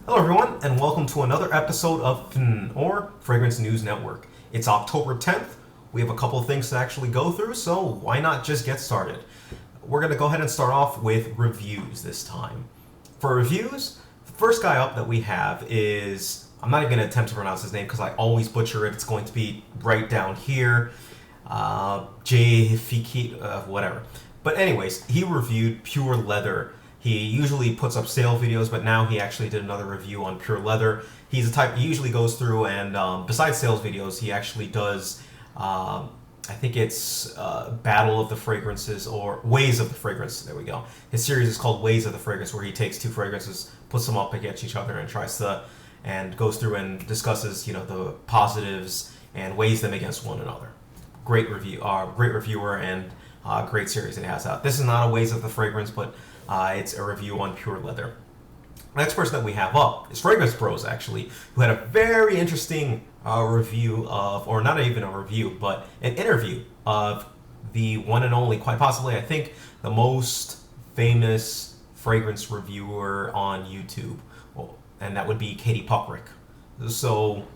Hello, everyone, and welcome to another episode of FN, or Fragrance News Network. It's October 10th. We have a couple of things to actually go through, so why not just get started? We're going to go ahead and start off with reviews this time. For reviews, the first guy up that we have is, I'm not even going to attempt to pronounce his name because I always butcher it. It's going to be right down here. Whatever. But anyways, he reviewed Pure Leather. He usually puts up sale videos, but now he actually did another review on Pure Leather. He's the type, he usually goes through and besides sales videos, he actually does, I think it's Battle of the Fragrances or Ways of the Fragrance. There we go. His series is called Ways of the Fragrance, where he takes two fragrances, puts them up against each other, and tries to, and goes through and discusses, the positives and weighs them against one another. Great reviewer, and great series it has out. This is not a Ways of the Fragrance, but it's a review on Pure Leather. The next person that we have up is Fragrance Bros, actually, who had a very interesting review of, or not even a review, but an interview of the one and only, quite possibly, I think, the most famous fragrance reviewer on YouTube, and that would be Katie Puckrick. So,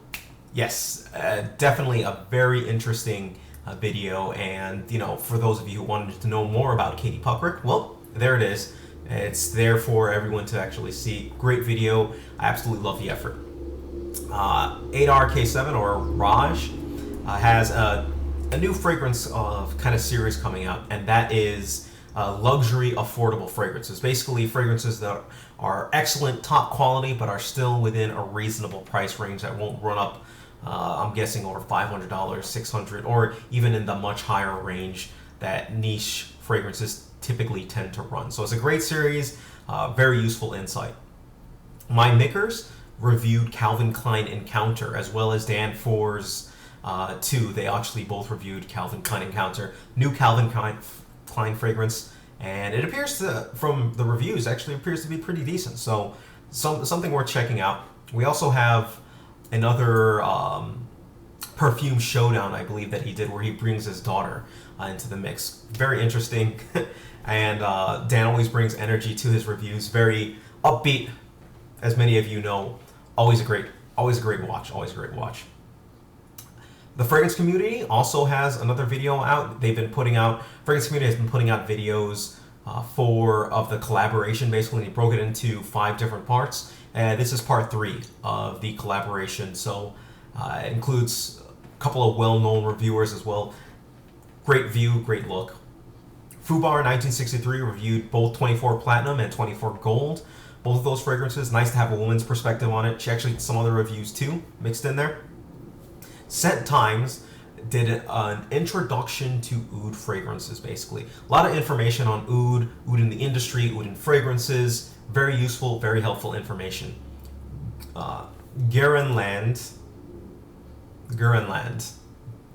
yes, definitely a very interesting video, and, for those of you who wanted to know more about Katie Puckrick, well, there it is. It's there for everyone to actually see. Great video. I absolutely love the effort. 8RK7 or Raj has a new fragrance of kind of series coming out, and that is luxury affordable fragrances. Basically, fragrances that are excellent, top quality, but are still within a reasonable price range that won't run up, I'm guessing, over $500, $600, or even in the much higher range that niche fragrances typically tend to run. So it's a great series, very useful insight. My Mickers reviewed Calvin Klein Encounter, as well as Dan For's too. They actually both reviewed Calvin Klein Encounter, new Calvin Klein fragrance, and it appears to, from the reviews, actually appears to be pretty decent. So something worth checking out. We also have another perfume showdown, I believe, that he did, where he brings his daughter into the mix. Very interesting. And Dan always brings energy to his reviews. Very upbeat, as many of you know. Always a great watch. The Fragrance Community also has another video out. Fragrance Community has been putting out videos of the collaboration, basically. He broke it into 5 different parts. This is part 3 of the collaboration. So it includes a couple of well-known reviewers as well. Great view, great look. Fubar 1963 reviewed both 24 Platinum and 24 Gold. Both of those fragrances. Nice to have a woman's perspective on it. She actually did some other reviews too, mixed in there. Scent Times did an introduction to oud fragrances, basically. A lot of information on oud in the industry, oud in fragrances. Very useful, very helpful information. Guerenland.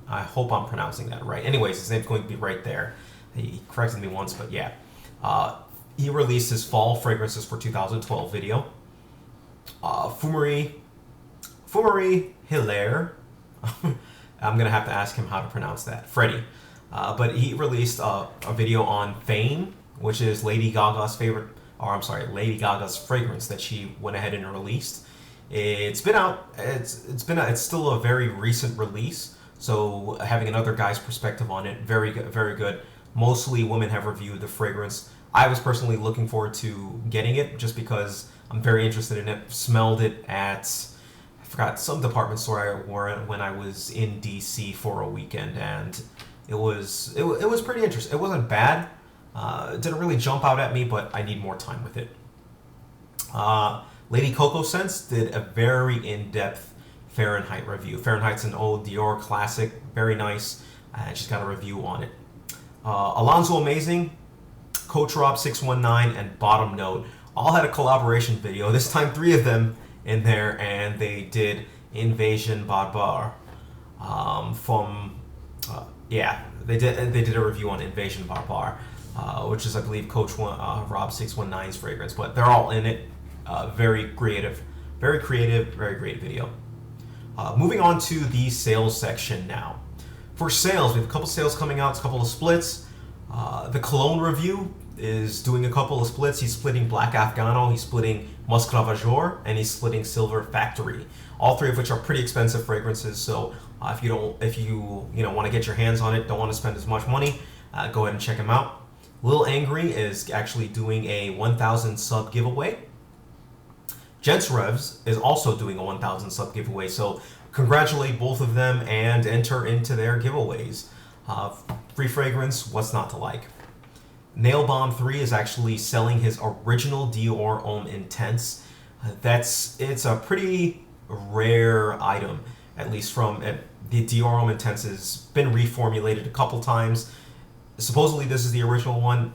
I hope I'm pronouncing that right. Anyways, his name's going to be right there. He corrected me once, but yeah. He released his fall fragrances for 2012 video. Fumerie Hilaire. I'm going to have to ask him how to pronounce that. Freddie. But he released a video on Fame, which is Lady Gaga's fragrance that she went ahead and released. It's been out. It's still a very recent release. So having another guy's perspective on it, very good, very good. Mostly women have reviewed the fragrance. I was personally looking forward to getting it just because I'm very interested in it. Smelled it at, I forgot, some department store when I was in DC for a weekend, and it was pretty interesting. It wasn't bad. It didn't really jump out at me, but I need more time with it. Lady Coco Scents did a very in-depth Fahrenheit review. Fahrenheit's an old Dior classic, very nice, and she's got a review on it. Alonzo Amazing, Coach Rob 619, and Bottom Note all had a collaboration video. This time 3 of them in there, and they did Invasion Barbar. They did a review on Invasion Barbar, which is, I believe, Coach Rob 619's fragrance. But they're all in it. Very creative, very great video. Moving on to the sales section now. For sales, we have a couple sales coming out, a couple of splits. The cologne review is doing a couple of splits. He's splitting Black Afgano, he's splitting Musk Ravageur, and he's splitting Silver Factory. All three of which are pretty expensive fragrances. So if you want to get your hands on it, don't want to spend as much money, go ahead and check him out. Lil Angry is actually doing a 1,000 sub giveaway. Gents Revs is also doing a 1,000 sub giveaway. So congratulate both of them and enter into their giveaways. Free fragrance, what's not to like? Nail Bomb 3 is actually selling his original Dior Homme Intense. It's a pretty rare item, at least from the Dior Homme Intense has been reformulated a couple times. Supposedly this is the original one.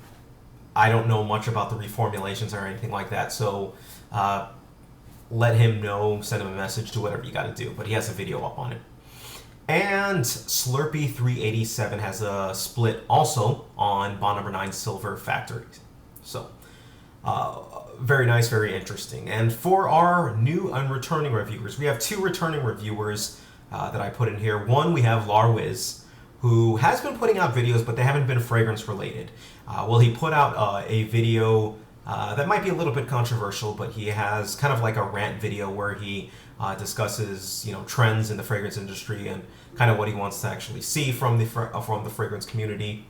I don't know much about the reformulations or anything like that, so let him know, send him a message, do whatever you got to do, but he has a video up on it. And Slurpee 387 has a split also on Bond Number 9 Silver Factory. So, very nice, very interesting. And for our new and returning reviewers, we have two returning reviewers that I put in here. One, we have Larwiz, who has been putting out videos, but they haven't been fragrance related. Well, he put out a video that might be a little bit controversial, but he has kind of like a rant video where he discusses, trends in the fragrance industry and kind of what he wants to actually see from the fragrance community.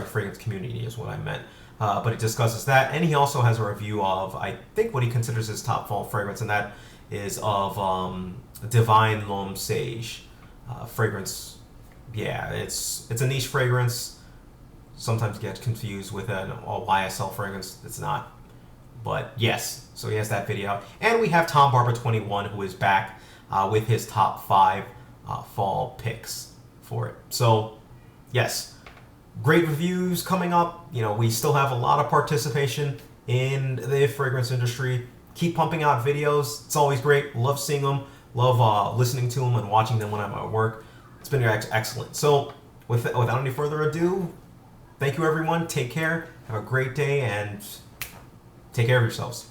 Fragrance community is what I meant. But he discusses that, and he also has a review of, I think, what he considers his top fall fragrance, and that is of Divine L'Homme Sage fragrance. Yeah, it's a niche fragrance. Sometimes get confused with a YSL fragrance. It's not. But yes, so he has that video. And we have Tom Barber 21, who is back with his top 5 fall picks for it. So, yes, great reviews coming up. We still have a lot of participation in the fragrance industry. Keep pumping out videos. It's always great. Love seeing them. Love listening to them and watching them when I'm at work. It's been excellent. So, without any further ado, thank you, everyone. Take care. Have a great day, and take care of yourselves.